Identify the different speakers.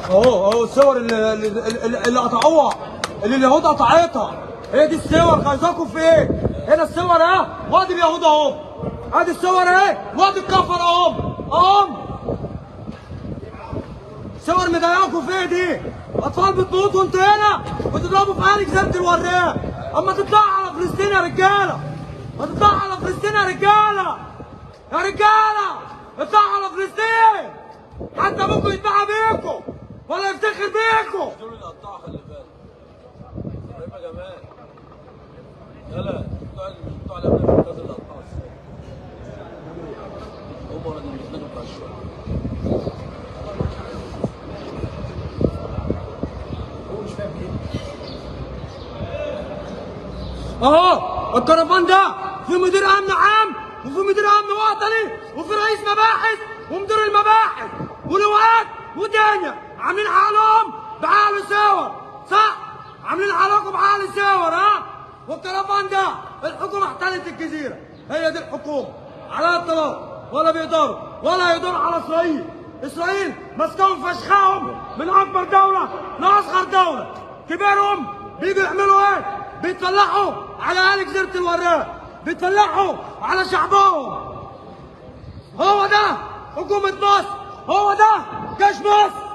Speaker 1: اهو الصور اللي قطعوها، اللي اليهود قطعتها، هي دي الصور. عايزاكم في ايه؟ هنا الصور اهي، وادي اليهود اهو، ادي الصور اهي، وادي الكفر اهو. صور مضايقاكم في ايه دي؟ اطفال بتموت وانتوا هنا بتضربوا في اهل جزيره الوراق. اما تطلعوا على فلسطين يا رجاله، ما تطلعوا على فلسطين يا رجاله، يا رجاله اطلعوا على فلسطين. حتى ابوكم يتباهى بيكم ولا يفتخر بيكم.
Speaker 2: دول اللي قطعوا، خلي بالك. ابراهيم يا جمال، يلا بتوع الامن اللي قطعوا هم ولا اللي بيتنادوا بتاع الشغل. هو مش فاهم ايه؟
Speaker 1: اهو الكرفان ده في مدير امن عام وفي مدير امن وطني وفي رئيس مباحث ومدير المباحث ولواءات ودنيا عاملين حالهم بعقل صور، صح؟ عاملين حالكم بعقل صور، ها؟ والكرفان ده الحكومه احتلت الجزيره، هي دي الحكومه على الاطلاق، ولا بيقدروا ولا يقدروا على اسرائيل. اسرائيل ماسكاهم فشخاهم من اكبر دوله لاصغر دوله، كبيرهم بيجوا يعملوا ايه؟ بيتفلحوا على اهل جزيره الوراق، بيتفلحوا على شعبهم. هو ده حكومه مصر، هو ده جيش مصر.